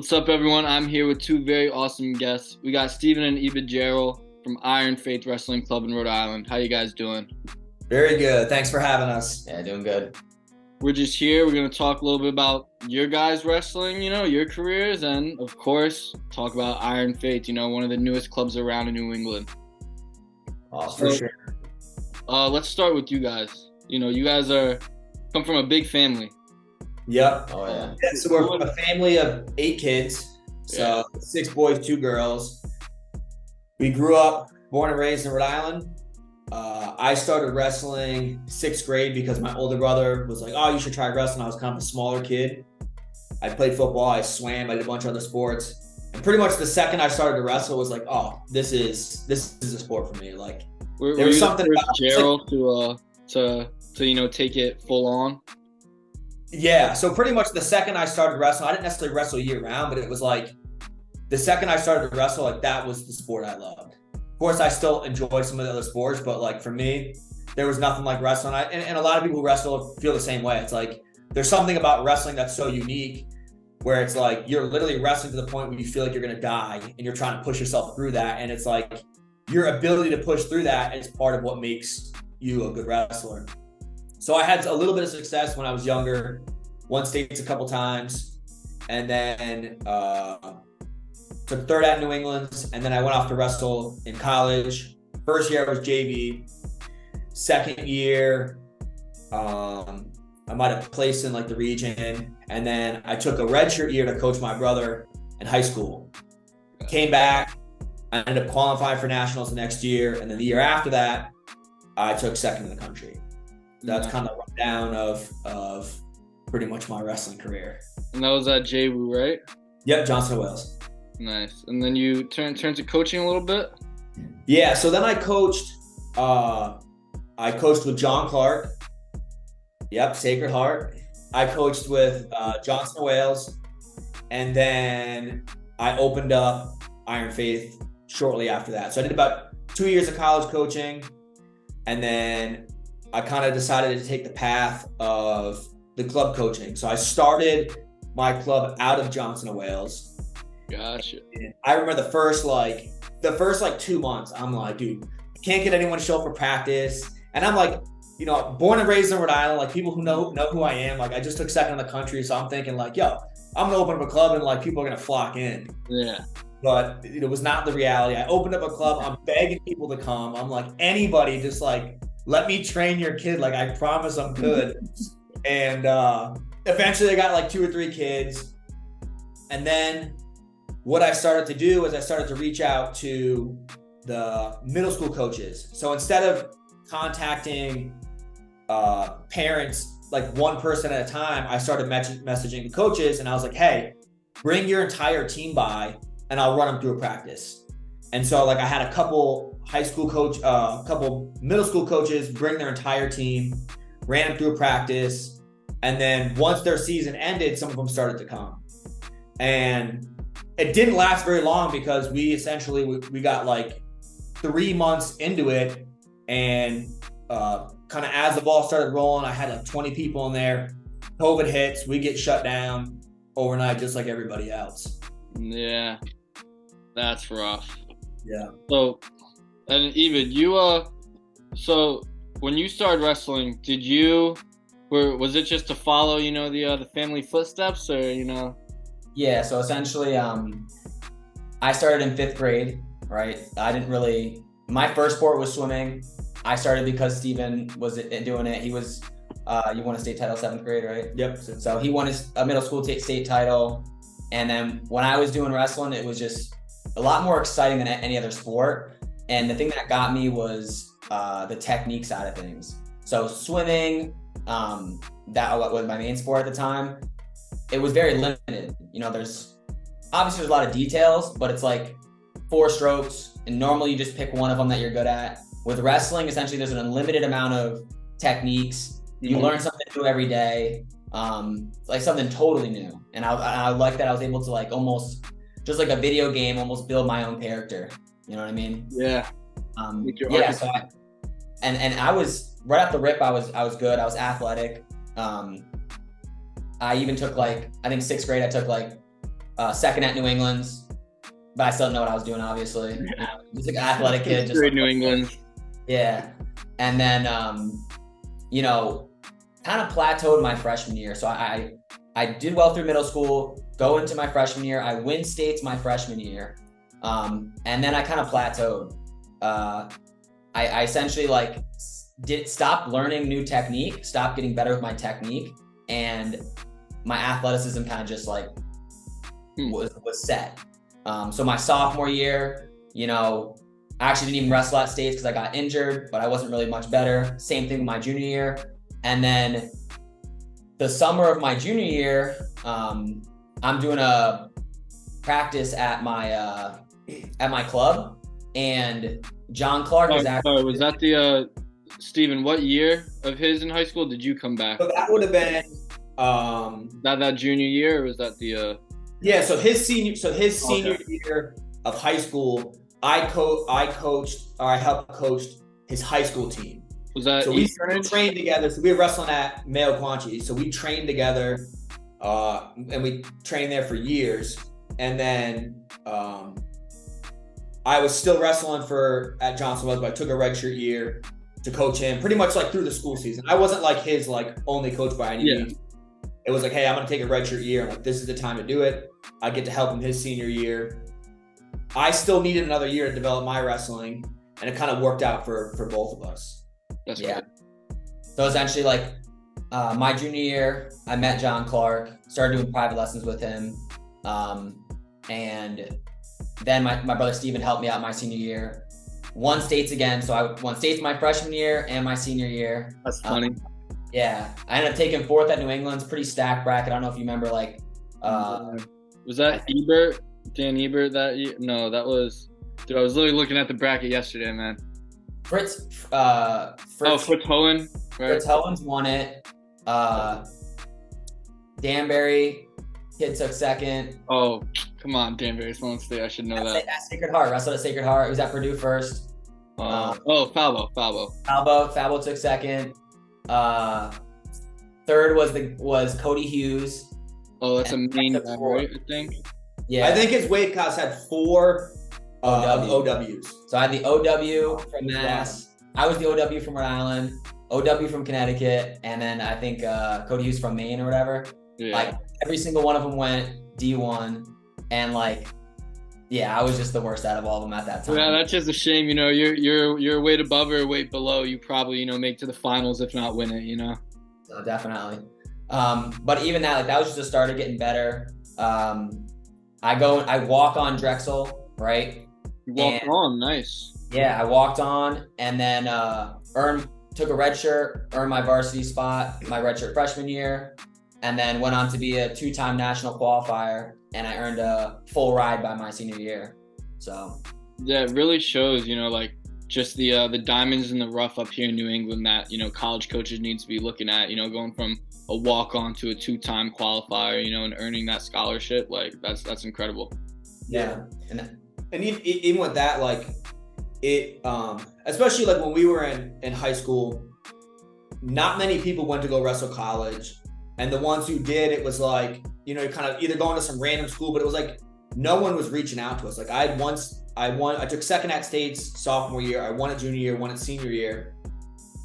What's up, everyone? I'm here with two very awesome guests. We got Steven and Ebed Jarrell from Iron Faith Wrestling Club in Rhode Island. How you guys doing? Very good. Thanks for having us. Yeah, doing good. We're just here. We're going to talk a little bit about your guys' wrestling, your careers, and, of course, talk about Iron Faith, one of the newest clubs around in New England. Oh, for sure. Let's start with you guys. You guys come from a big family. Yep. Oh, yeah. So we're from a family of 8 kids. So 6 boys, 2 girls. We grew up, born and raised in Rhode Island. I started wrestling 6th grade because my older brother was like, oh, you should try wrestling. I was kind of a smaller kid. I played football, I swam, I did a bunch of other sports. And pretty much the second I started to wrestle was like, oh, this is a sport for me. Like, there was something about Jarrell to take it full on. Yeah, so pretty much the second I started wrestling, I didn't necessarily wrestle year round, but it was like the second I started to wrestle, like that was the sport I loved. Of course, I still enjoy some of the other sports, but like for me, there was nothing like wrestling. And a lot of people who wrestle feel the same way. It's like there's something about wrestling that's so unique where it's like you're literally wrestling to the point where you feel like you're going to die and you're trying to push yourself through that. And it's like your ability to push through that is part of what makes you a good wrestler. So I had a little bit of success when I was younger, won states a couple times, and then took 3rd at New England, and then I went off to wrestle in college. First year I was JV. Second year, I might have placed in like the region, and then I took a redshirt year to coach my brother in high school. Came back, I ended up qualifying for nationals the next year, and then the year after that, I took 2nd in the country. That's kind of a rundown of pretty much my wrestling career. And that was at JWU, right? Yep, Johnson Wales. Nice. And then you turned to coaching a little bit? Yeah, so then I coached with John Clark. Yep, Sacred Heart. I coached with Johnson Wales. And then I opened up Iron Faith shortly after that. So I did about 2 years of college coaching. And then I kind of decided to take the path of the club coaching. So I started my club out of Johnson and Gotcha. And I remember the first 2 months, I'm like, dude, I can't get anyone to show up for practice. And I'm like, born and raised in Rhode Island, like people who know who I am. Like I just took 2nd in the country. So I'm thinking like, yo, I'm gonna open up a club and like people are gonna flock in. Yeah. But it was not the reality. I opened up a club. I'm begging people to come. I'm like, anybody, just like, let me train your kid. Like, I promise I'm good. And eventually I got like 2 or 3 kids. And then what I started to do is I started to reach out to the middle school coaches. So instead of contacting parents, like one person at a time, I started messaging the coaches and I was like, hey, bring your entire team by and I'll run them through a practice. And so like I had a couple couple middle school coaches bring their entire team, ran them through a practice. And then once their season ended, some of them started to come. And it didn't last very long because we essentially, we got like 3 months into it. And kind of as the ball started rolling, I had like 20 people in there. COVID hits, we get shut down overnight just like everybody else. Yeah, that's rough. Yeah. So, and Ebed, so when you started wrestling, was it just to follow, the family footsteps or, Yeah, so essentially, I started in 5th grade, right? My first sport was swimming. I started because Steven was doing it. He was, you won a state title 7th grade, right? Yep. So he won a middle school state title. And then when I was doing wrestling, it was just a lot more exciting than any other sport. And the thing that got me was the technique side of things. So swimming, that was my main sport at the time. It was very limited. There's a lot of details, but it's like 4 strokes. And normally you just pick one of them that you're good at. With wrestling, essentially there's an unlimited amount of techniques. You learn something new every day. Like something totally new. And I like that I was able to like almost just like a video game, almost build my own character. You know what I mean? Yeah. Yeah. So I was right off the rip. I was good. I was athletic. I even took I think 6th grade, I took second at New England's, but I still didn't know what I was doing, obviously. You know, just like an athletic kid. Just Great New England. Yeah. And then, you know, kind of plateaued my freshman year. So I did well through middle school, go into my freshman year. I win states my freshman year. And then I kind of plateaued. I essentially like stop learning new technique, stop getting better with my technique, and my athleticism kind of just like was set. So my sophomore year, you know, I actually didn't even wrestle at states because I got injured, but I wasn't really much better. Same thing with my junior year. And then the summer of my junior year, I'm doing a practice at my club, and John Clark is actually. Sorry, was that the Steven? What year of his in high school did you come back? So that would have been that junior year, or was that the? Yeah, so his senior year of high school, I helped coach his high school team. Was that so we trained together? So we were wrestling at Mayo Quanchi. So we trained together, and we trained there for years. And then I was still wrestling at Johnson Wells, but I took a redshirt year to coach him, pretty much like through the school season. I wasn't like his only coach by any means. It was like, hey, I'm gonna take a redshirt year. I'm like, this is the time to do it. I get to help him his senior year. I still needed another year to develop my wrestling, and it kind of worked out for both of us. That's yeah. Good. So essentially, like my junior year, I met John Clark, started doing private lessons with him, and then my brother Steven helped me out my senior year. Won states again, so I won states my freshman year and my senior year. That's funny. Yeah, I ended up taking fourth at New England's, pretty stacked bracket. I don't know if you remember, like. Was that Ebert? Dan Ebert that year? No, that was. Dude, I was literally looking at the bracket yesterday, man. Fritz Hohen. Right? Fritz Hohen's won it. Danbury, kid took second. Oh, come on, Danbury, Sloan State. I should know that. At Sacred Heart, wrestled at Sacred Heart. He was at Purdue first. Falbo. Falbo took second. Third was Cody Hughes. Oh, that's a main event, right? I think. Yeah, I think his weight class had 4 OWs. So I had the OW from Mass. I was the OW from Rhode Island, OW from Connecticut, and then I think Cody Hughes from Maine or whatever. Yeah. Like every single one of them went D1, and like, yeah, I was just the worst out of all of them at that time. Yeah, that's just a shame. You know, you're weight above or weight below. You probably make to the finals if not win it. You know. So definitely. But even that, like that was just a start of getting better. I walk on Drexel, right? You walked on, nice. Yeah, I walked on, and then took a red shirt, earned my varsity spot my redshirt freshman year, and then went on to be a 2-time national qualifier, and I earned a full ride by my senior year. So yeah, it really shows, like just the diamonds in the rough up here in New England that college coaches need to be looking at. Going from a walk-on to a 2-time qualifier, and earning that scholarship, like that's incredible. Yeah. And even with that, like it, especially like when we were in high school, not many people went to go wrestle college, and the ones who did, it was like you're kind of either going to some random school, but it was like no one was reaching out to us. Like I took second at states sophomore year, I won it junior year, won it senior year,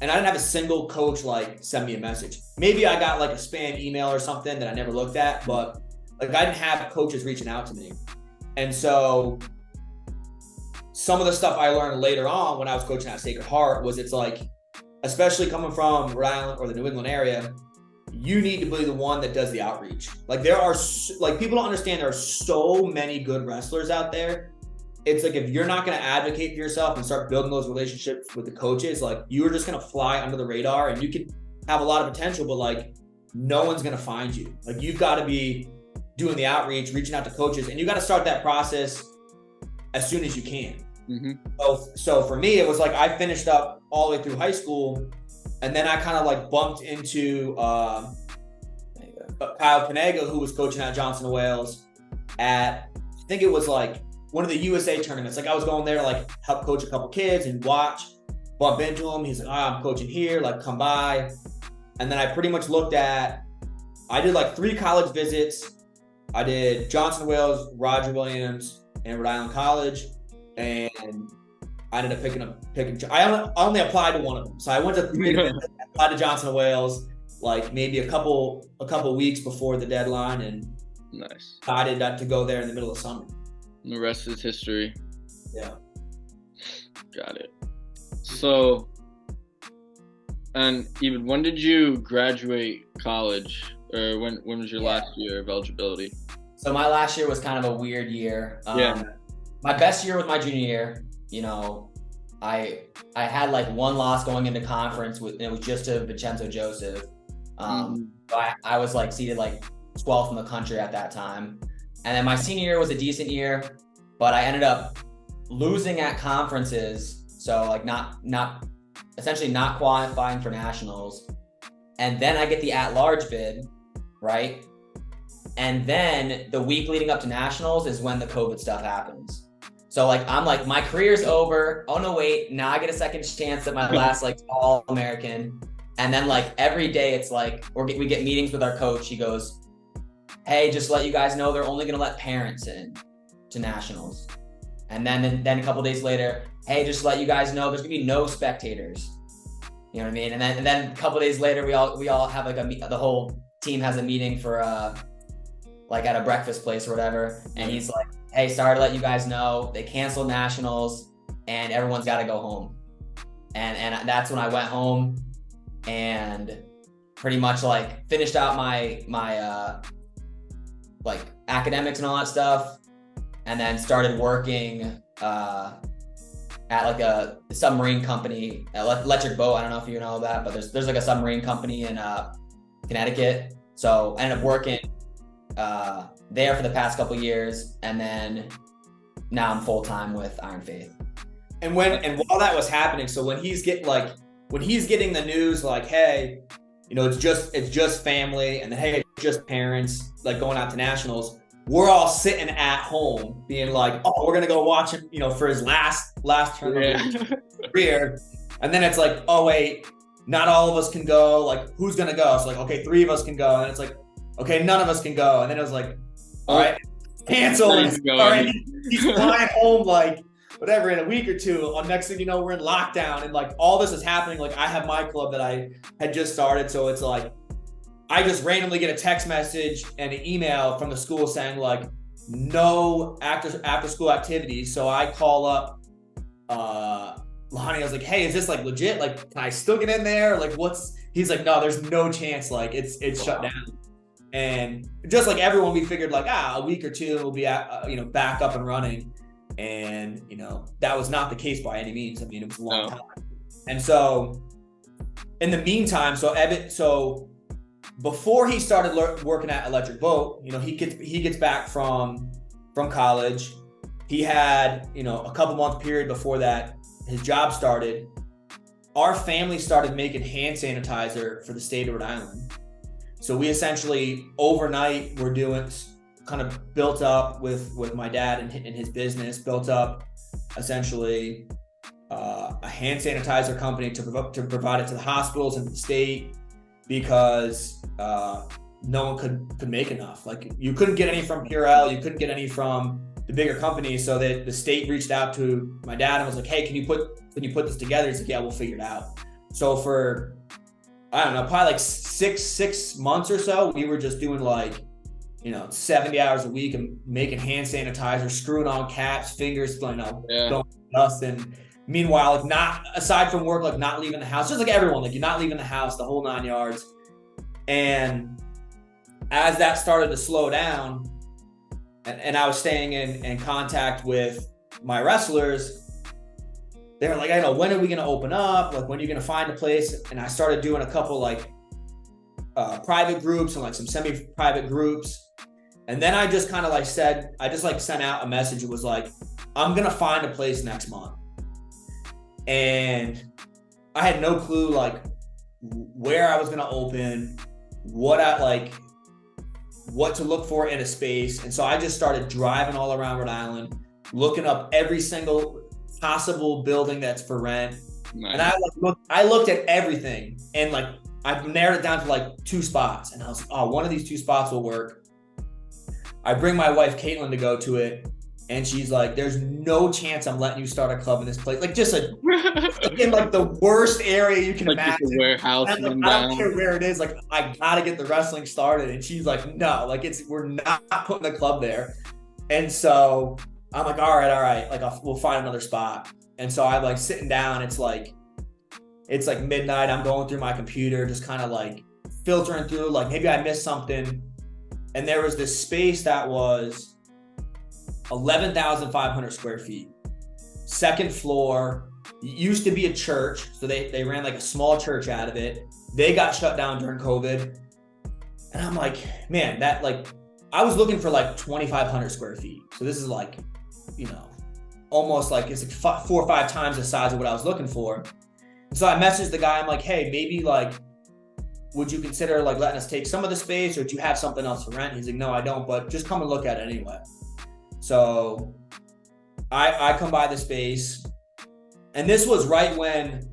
and I didn't have a single coach like send me a message. Maybe I got like a spam email or something that I never looked at, but like I didn't have coaches reaching out to me. And so some of the stuff I learned later on when I was coaching at Sacred Heart was it's like, especially coming from Rhode Island or the New England area, you need to be the one that does the outreach. Like there are, like people don't understand there are so many good wrestlers out there. It's like if you're not going to advocate for yourself and start building those relationships with the coaches, like you're just going to fly under the radar, and you can have a lot of potential, but like no one's going to find you. Like you've got to be doing the outreach, reaching out to coaches, and you got to start that process as soon as you can. Mm-hmm. So for me, it was like I finished up all the way through high school, and then I kind of like bumped into Kyle Panega, who was coaching at Johnson Wales at, I think it was like one of the USA tournaments. Like I was going there to like help coach a couple kids and watch, bump into him. He's like, I'm coaching here, like come by. And then I pretty much I did like 3 college visits, I did Johnson Wales, Roger Williams, and Rhode Island College, and I ended up picking. I only applied to one of them, so I went to applied to Johnson Wales like maybe a couple weeks before the deadline, and nice. decided to go there in the middle of summer. And the rest is history. Yeah. Got it. So, and even when did you graduate college, or when was your last year of eligibility? So my last year was kind of a weird year. My best year was my junior year. You know, I had like one loss going into conference and it was just to Vincenzo Joseph. So I was like seated like 12th in the country at that time. And then my senior year was a decent year, but I ended up losing at conferences. So like essentially not qualifying for nationals. And then I get the at-large bid, right? And then the week leading up to nationals is when the COVID stuff happens. So like, I'm like, my career's over. Oh no, wait, now I get a second chance at my last like All-American. And then like every day it's like, we get meetings with our coach. He goes, hey, just to let you guys know, they're only gonna let parents in to nationals. And then a couple days later, hey, just to let you guys know, there's gonna be no spectators. You know what I mean? And then a couple days later, we all have like the whole team has a meeting for like at a breakfast place or whatever. And he's like, hey, sorry to let you guys know, they canceled nationals and everyone's got to go home. And that's when I went home and pretty much like finished out my like academics and all that stuff, and then started working at like a submarine company, Electric Boat. I don't know if you know that, but there's like a submarine company in Connecticut. So I ended up working there for the past couple years, and then now I'm full time with Iron Faith. And while that was happening, so when he's getting the news like, hey, you know, it's just family, and then hey, it's just parents like going out to nationals, we're all sitting at home being like, oh, we're gonna go watch him, you know, for his last term of his career. And then it's like, oh wait, not all of us can go. Like, who's gonna go? It's like, okay, 3 of us can go. And it's like, okay, none of us can go. And then it was like, all right, cancel. And all right, he's flying home like whatever in a week or two. On next thing you know, we're in lockdown, and like all this is happening. Like I have my club that I had just started, so it's like I just randomly get a text message and an email from the school saying like no after school activities. So I call up Lonnie. I was like, hey, is this like legit? Like, can I still get in there? Like, he's like, no, there's no chance. Like it's shut down. And just like everyone, we figured like, a week or two we'll be back up and running. And, you know, that was not the case by any means. I mean, it was a long time. And so in the meantime, so before he started working at Electric Boat, you know, he gets back from college. He had, you know, a couple month period before that, his job started. Our family started making hand sanitizer for the state of Rhode Island. So we essentially overnight were doing kind of built up with my dad and his business, built up essentially a hand sanitizer company to provide it to the hospitals and the state, because no one could make enough. Like you couldn't get any from Purell, you couldn't get any from the bigger companies. So that the state reached out to my dad and was like, hey, can you put this together? He's like, yeah, we'll figure it out. So for, I don't know, probably like six months or so, we were just doing like, you know, 70 hours a week and making hand sanitizer, screwing on caps, fingers, you know, going dust. And meanwhile, like not aside from work, like not leaving the house, just like everyone, like you're not leaving the house, the whole 9 yards. And as that started to slow down, and I was staying in contact with my wrestlers, they were like, I know, when are we going to open up? Like, when are you going to find a place? And I started doing a couple like private groups and like some semi-private groups. And then I just kind of like sent out a message. It was like, I'm going to find a place next month. And I had no clue like where I was going to open, what to look for in a space. And so I just started driving all around Rhode Island, looking up every single possible building that's for rent. Nice. And I looked at everything, and like I narrowed it down to like 2 spots. And I was like, oh, one of these 2 spots will work. I bring my wife Caitlin to go to it, and she's like, "There's no chance I'm letting you start a club in this place." Like just in like the worst area you can imagine. Just a warehouse. I don't care where it is. Like I gotta get the wrestling started, and she's like, "No, like we're not putting a club there." And so I'm like, all right. Like we'll find another spot. And so I'm like sitting down. It's like midnight. I'm going through my computer, just kind of like filtering through, like maybe I missed something. And there was this space that was 11,500 square feet, second floor. It used to be a church. So they ran like a small church out of it. They got shut down during COVID. And I'm like, man, that like, I was looking for like 2,500 square feet. So this is like, you know, almost like it's like 4 or 5 times the size of what I was looking for. And so I messaged the guy. I'm like, hey, maybe like, would you consider like letting us take some of the space, or do you have something else to rent? He's like, no, I don't, but just come and look at it anyway. So I come by the space, and this was right when,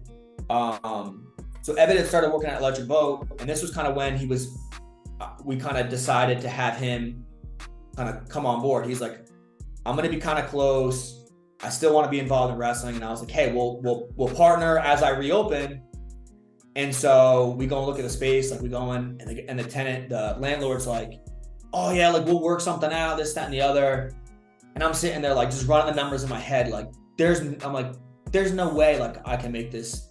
so Ebed had started working at Electric Boat, and this was kind of when we kind of decided to have him kind of come on board. He's like, I'm going to be kind of close. I still want to be involved in wrestling. And I was like, hey, we'll partner as I reopen. And so we go and look at the space, like we go in, and the landlord's like, oh yeah, like we'll work something out, this, that, and the other. And I'm sitting there like just running the numbers in my head. Like there's no way like I can make this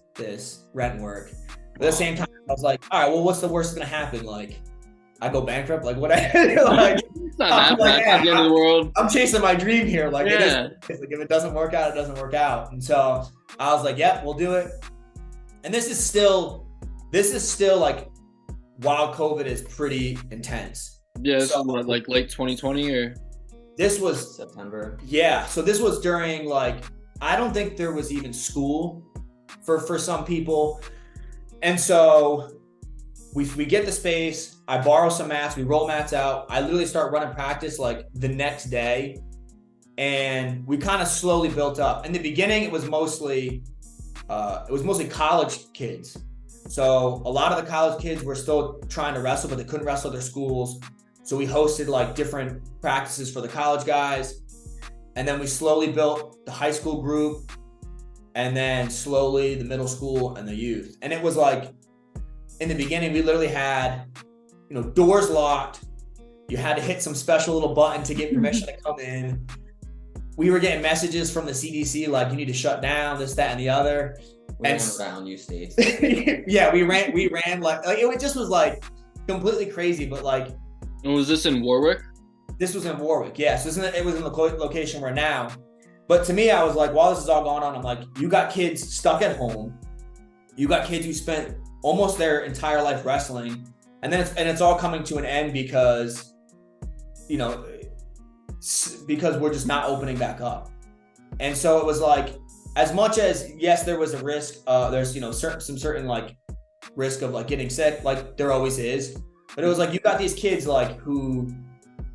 rent work. But at the same time, I was like, all right, well, what's the worst that's gonna happen? Like I go bankrupt, like what? Like, it's not that at the end of the world. I'm chasing my dream here. Like, yeah. Like if it doesn't work out, it doesn't work out. And so I was like, yep, we'll do it. And this is still like while COVID is pretty intense. Yeah, so what, like late 2020 or? This was September. Yeah, so this was during like, I don't think there was even school for some people. And so we get the space, I borrow some mats, we roll mats out. I literally start running practice like the next day. And we kind of slowly built up. In the beginning, it was mostly college kids. So a lot of the college kids were still trying to wrestle, but they couldn't wrestle at their schools. So we hosted like different practices for the college guys. And then we slowly built the high school group, and then slowly the middle school and the youth. And it was like, in the beginning, we literally had, doors locked. You had to hit some special little button to get permission to come in. We were getting messages from the CDC, like you need to shut down, this, that, and the other. We ran around you states. Yeah, we ran like it just was like completely crazy, but like. And was this in Warwick? This was in Warwick, yeah. So it was in the location we're now. But to me, I was like, while this is all going on, I'm like, you got kids stuck at home. You got kids who spent almost their entire life wrestling, and then it's all coming to an end because we're just not opening back up. And so it was like, as much as yes, there was a risk. There's certain like risk of like getting sick, like there always is. But it was like you got these kids like who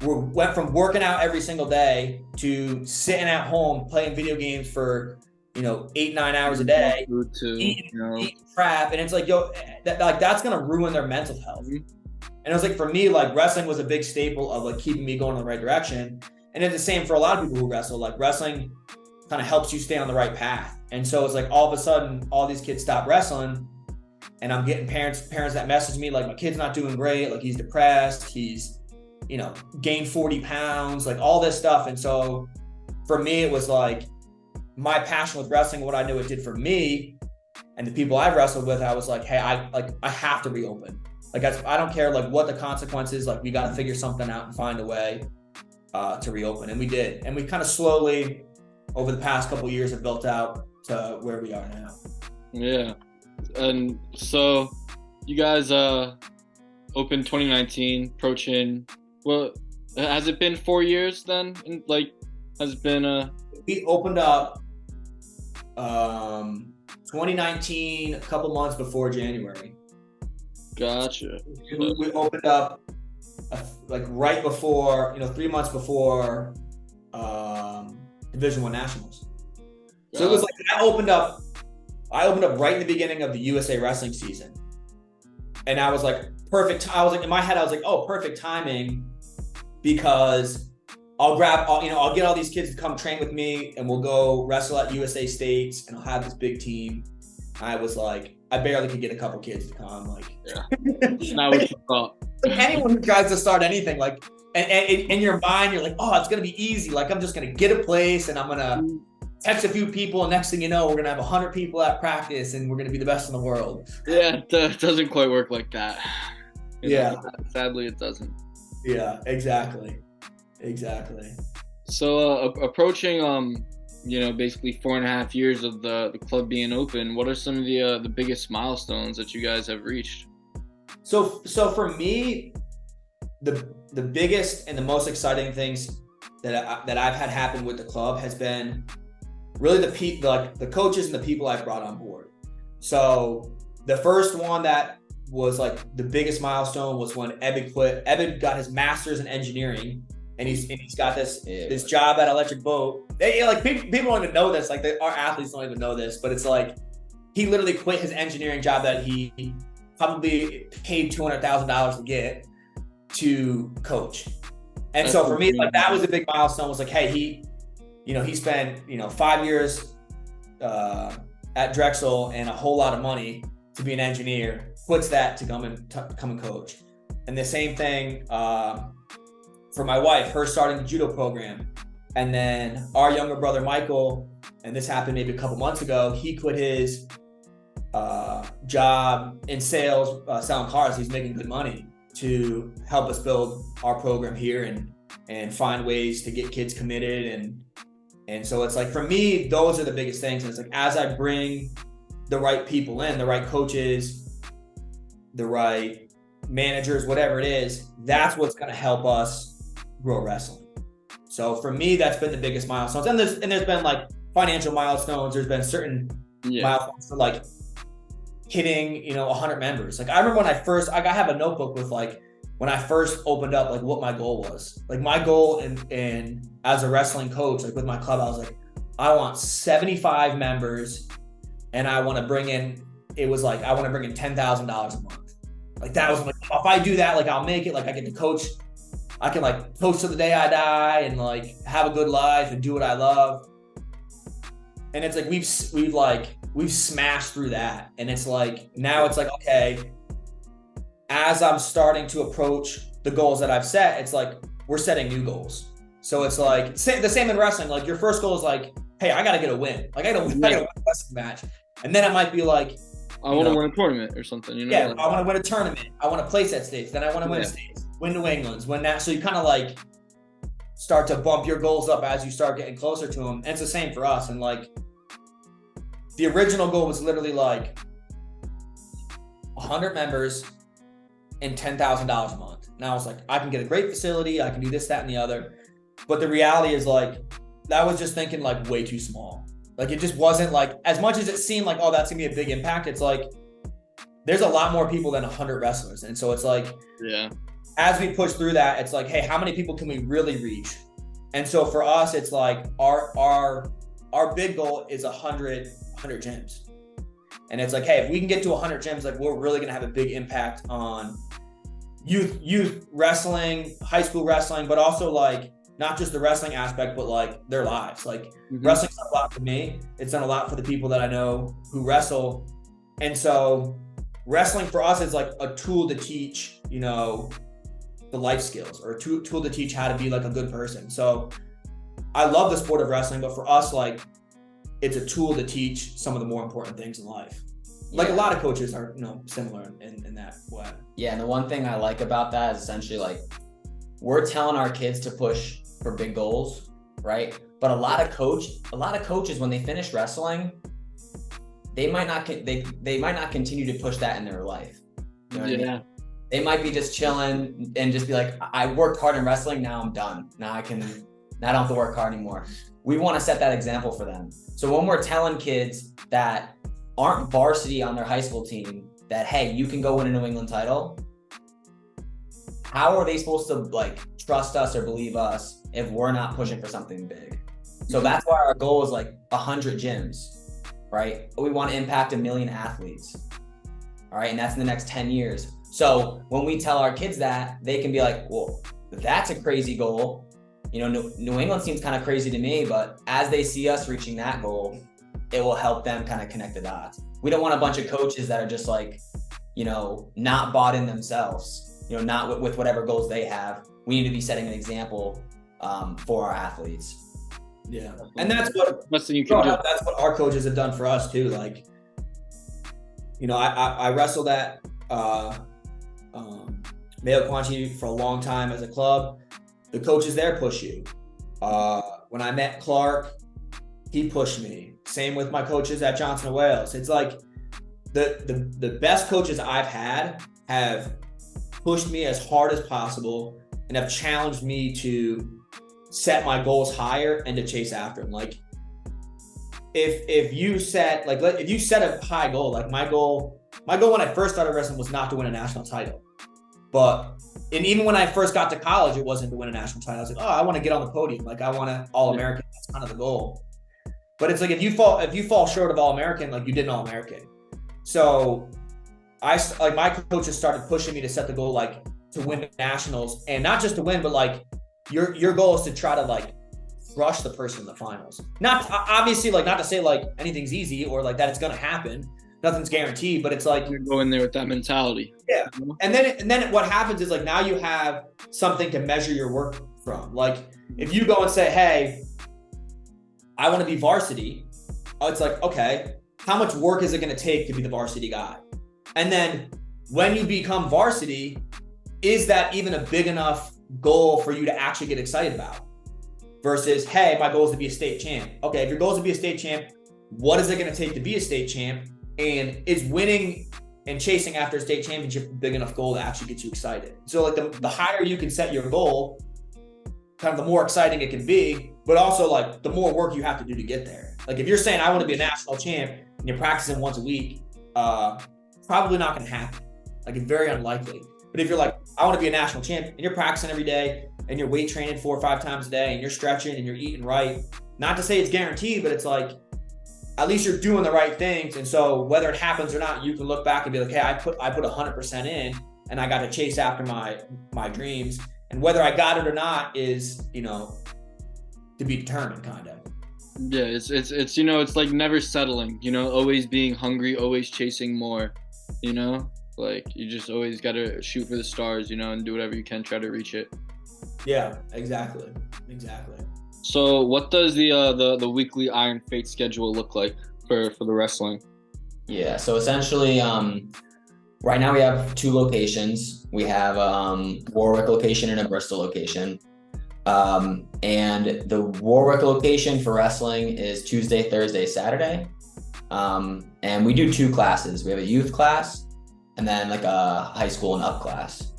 went from working out every single day to sitting at home playing video games for 8-9 hours a day, eating crap, and it's like that's gonna ruin their mental health. And it was like for me, like wrestling was a big staple of like keeping me going in the right direction. And it's the same for a lot of people who wrestle. Like wrestling kind of helps you stay on the right path. And so it's like all of a sudden all these kids stop wrestling. And I'm getting parents that message me like, my kid's not doing great. Like he's depressed. He's, gained 40 pounds, like all this stuff. And so for me, it was like my passion with wrestling, what I knew it did for me and the people I've wrestled with, I was like, hey, I have to reopen. Like, I don't care like what the consequences, like we got to figure something out and find a way to reopen. And we did. And we kind of slowly over the past couple of years have built out to where we are now. Yeah. And so you guys opened 2019, approaching, well, has it been 4 years then? Has it been We opened up 2019, a couple months before January. Gotcha. We opened up like right before, 3 months before Division I Nationals. So it was like I opened up right in the beginning of the USA Wrestling season. And I was like, perfect. I was like, in my head, I was like, oh, perfect timing. because I'll get all these kids to come train with me and we'll go wrestle at USA States and I'll have this big team. I was like, I barely could get a couple kids to come. Like, it's not what you thought. Like anyone who tries to start anything, like, and in your mind, you're like, oh, it's going to be easy. Like, I'm just going to get a place and I'm going to text a few people. And next thing you know, we're going to have 100 people at practice and we're going to be the best in the world. Yeah, it doesn't quite work like that. Sadly, it doesn't. Yeah, exactly. So approaching, basically 4.5 years of the club being open, what are some of the biggest milestones that you guys have reached? So for me, the biggest and the most exciting things that I've had happen with the club has been really the coaches and the people I've brought on board. So the first one that was like the biggest milestone was when Ebed quit. Ebed got his master's in engineering, and he's got this job at Electric Boat. People don't even know this. Like our athletes don't even know this, but it's like he literally quit his engineering job that he probably paid $200,000 to get to coach. And so for me, like that was a big milestone. Was like, hey, he spent 5 years at Drexel and a whole lot of money to be an engineer. Quits that to come and coach. And the same thing for my wife, her starting the judo program. And then our younger brother, Michael, and this happened maybe a couple months ago, he quit his job in sales, selling cars. He's making good money to help us build our program here and find ways to get kids committed. And so it's like, for me, those are the biggest things. And it's like, as I bring the right people in, the right coaches, the right managers, whatever it is, that's what's going to help us grow wrestling. So for me, that's been the biggest milestones. And there's been like financial milestones. There's been certain milestones for like hitting, 100 members. Like I remember when I have a notebook with like, when I first opened up, like what my goal was. Like my goal in as a wrestling coach, like with my club, I was like, I want 75 members and I want to bring in $10,000 a month. Like that was like, if I do that, like I'll make it. Like I get to coach. I can like coach till the day I die and like have a good life and do what I love. And it's like we've smashed through that. And it's like, now it's like, okay, as I'm starting to approach the goals that I've set, it's like we're setting new goals. So it's like the same in wrestling. Like your first goal is like, hey, I got to get a win. Like I got to win a wrestling match. And then it might be like, I want to win a tournament or something. Yeah, I want to win a tournament. I want to place at states. Then I want to win states, win New England's, win that. So you kind of like start to bump your goals up as you start getting closer to them. And it's the same for us. And like the original goal was literally like 100 members and $10,000 a month. And I was like, I can get a great facility. I can do this, that, and the other. But the reality is like, that was just thinking like way too small. Like it just wasn't like, as much as it seemed like, oh, that's gonna be a big impact. It's like, there's a lot more people than 100 wrestlers. And so it's like, as we push through that, it's like, hey, how many people can we really reach? And so for us, it's like our big goal is 100 gyms. And it's like, hey, if we can get to 100 gyms, like we're really gonna have a big impact on youth wrestling, high school wrestling, but also like not just the wrestling aspect, but like their lives. Like wrestling's done a lot for me. It's done a lot for the people that I know who wrestle. And so wrestling for us is like a tool to teach, the life skills, or a tool to teach how to be like a good person. So I love the sport of wrestling, but for us, like it's a tool to teach some of the more important things in life. Like a lot of coaches are, similar in that way. Yeah. And the one thing I like about that is essentially like, we're telling our kids to push for big goals, right? But a lot of coaches, when they finish wrestling, they might not continue to push that in their life. You know what I mean? They might be just chilling and just be like, I worked hard in wrestling, now I'm done. Now I don't have to work hard anymore. We want to set that example for them. So when we're telling kids that aren't varsity on their high school team that, hey, you can go win a New England title, how are they supposed to like trust us or believe us if we're not pushing for something big? So that's why our goal is like 100 gyms, right? We want to impact 1 million athletes. All right. And that's in the next 10 years. So when we tell our kids that, they can be like, well, that's a crazy goal. You know, New England seems kind of crazy to me, but as they see us reaching that goal, it will help them kind of connect the dots. We don't want a bunch of coaches that are just like, you know, not bought in themselves, you know, not with whatever goals they have. We need to be setting an example for our athletes. Yeah. And that's what, best thing you can do. That's what our coaches have done for us too. Like, you know, I wrestled at Mayo Quanchi for a long time as a club. The coaches there push you. When I met Clark, he pushed me. Same with my coaches at Johnson & Wales. It's like the best coaches I've had have pushed me as hard as possible and have challenged me to set my goals higher and to chase after them. Like if you set a high goal, like my goal when I first started wrestling was not to win a national title. And even when I first got to college, it wasn't to win a national title. I was like, oh, I want to get on the podium. Like I want to All-American. That's kind of the goal. But it's like, if you fall short of All-American, like you did an All-American. So my coaches started pushing me to set the goal, like to win nationals, and not just to win, but like your goal is to try to like crush the person in the finals. Not obviously, like not to say like anything's easy or like that it's going to happen. Nothing's guaranteed, but it's like you go in there with that mentality. Yeah. And then what happens is like now you have something to measure your work from. Like if you go and say, hey, I want to be varsity, it's like, okay, how much work is it going to take to be the varsity guy? And then when you become varsity, is that even a big enough goal for you to actually get excited about? Versus, hey, my goal is to be a state champ. Okay, if your goal is to be a state champ, what is it going to take to be a state champ? And is winning and chasing after a state championship a big enough goal to actually get you excited? So like the higher you can set your goal, kind of the more exciting it can be, but also like the more work you have to do to get there. Like if you're saying I want to be a national champ and you're practicing once a week, probably not going to happen. Like it's very unlikely. But if you're like, I want to be a national champ and you're practicing every day and you're weight training 4 or 5 times a day and you're stretching and you're eating right, not to say it's guaranteed, but it's like, at least you're doing the right things. And so whether it happens or not, you can look back and be like, hey, I put 100% in and I got to chase after my dreams. And whether I got it or not is, you know, to be determined kind of. Yeah, it's you know, it's like never settling, you know, always being hungry, always chasing more, you know, like you just always got to shoot for the stars, you know, and do whatever you can, try to reach it. Yeah, exactly. So what does the weekly Iron Fate schedule look like for the wrestling? Yeah, so essentially, right now we have 2 locations. We have Warwick location and a Bristol location. And the Warwick location for wrestling is Tuesday, Thursday, Saturday. And we do 2 classes. We have a youth class and then like a high school and up class.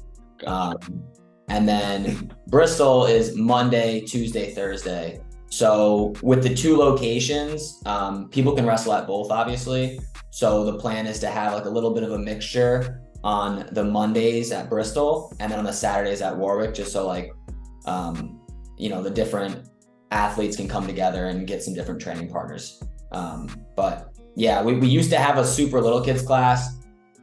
And then Bristol is Monday, Tuesday, Thursday. So with the 2 locations, people can wrestle at both, obviously. So the plan is to have like a little bit of a mixture on the Mondays at Bristol and then on the Saturdays at Warwick, just so like, you know, the different athletes can come together and get some different training partners. But yeah, we used to have a super little kids class.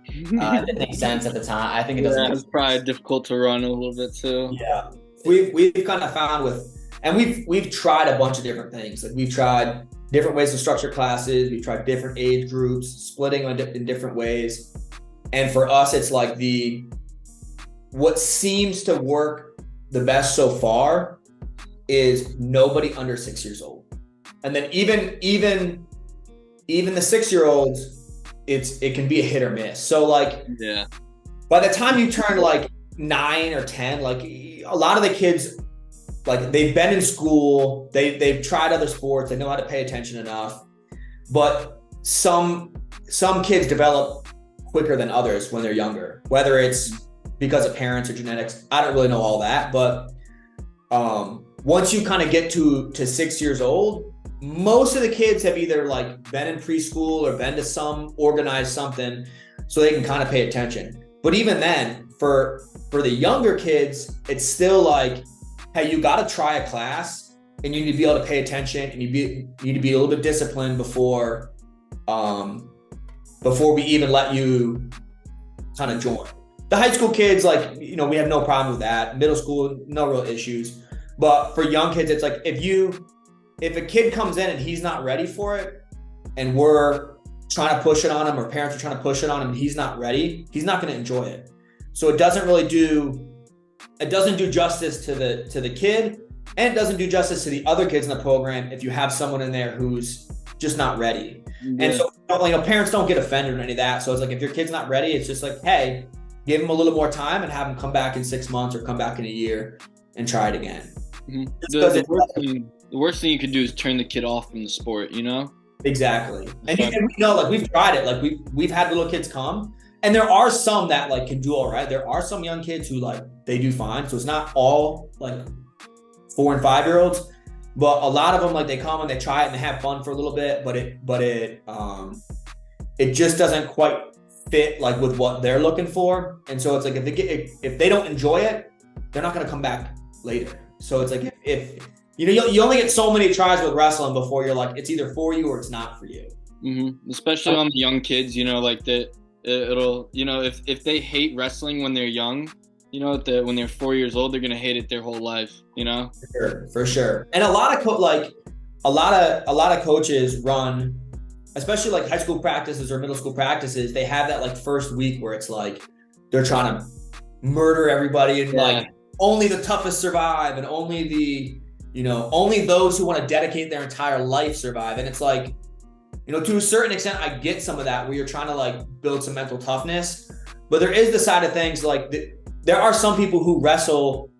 It didn't make sense at the time. I think it doesn't. Yeah, it's probably difficult to run a little bit too. Yeah, we've kind of found we've tried a bunch of different things. Like we've tried different ways to structure classes. We've tried different age groups, splitting in different ways. And for us, it's like what seems to work the best so far is nobody under 6 years old. And then even the 6-year-olds, it can be a hit or miss. So like, yeah, by the time you turn like 9 or 10, like a lot of the kids, like they've been in school, they've tried other sports, they know how to pay attention enough, but some kids develop quicker than others when they're younger, whether it's because of parents or genetics. I don't really know all that, but once you kind of get to 6 years old, most of the kids have either like been in preschool or been to some organized something, so they can kind of pay attention. But even then, for the younger kids, it's still like, hey, you got to try a class and you need to be able to pay attention and you need to be a little bit disciplined before we even let you kind of join. The high school kids, like, you know, we have no problem with that. Middle school, no real issues. But for young kids, it's like if a kid comes in and he's not ready for it, and we're trying to push it on him, or parents are trying to push it on him, and he's not ready, he's not going to enjoy it. So it doesn't do justice to the kid, and it doesn't do justice to the other kids in the program if you have someone in there who's just not ready. Yeah. And so, you know, parents don't get offended or any of that. So it's like, if your kid's not ready, it's just like, hey, give them a little more time and have them come back in 6 months or come back in a year and try it again. Mm-hmm. The worst thing you could do is turn the kid off from the sport, you know? Exactly. And you know, like, we've tried it. Like, we've had little kids come, and there are some that like can do all right. There are some young kids who like, they do fine. So it's not all like 4 and 5 year olds, but a lot of them, like, they come and they try it and they have fun for a little bit, but it just doesn't quite fit like with what they're looking for. And so it's like, if they don't enjoy it, they're not going to come back later. So it's like, if you know, you only get so many tries with wrestling before you're like, it's either for you or it's not for you. Mm-hmm. Especially on the young kids, you know, like it'll, you know, if they hate wrestling when they're young, you know, when they're 4 years old, they're going to hate it their whole life, you know? For sure. And a lot of coaches run, especially like high school practices or middle school practices, they have that like first week where it's like, they're trying to murder everybody, and like, only the toughest survive, and only those who want to dedicate their entire life survive. And it's like, you know, to a certain extent, I get some of that where you're trying to like build some mental toughness, but there is the side of things like there are some people who wrestle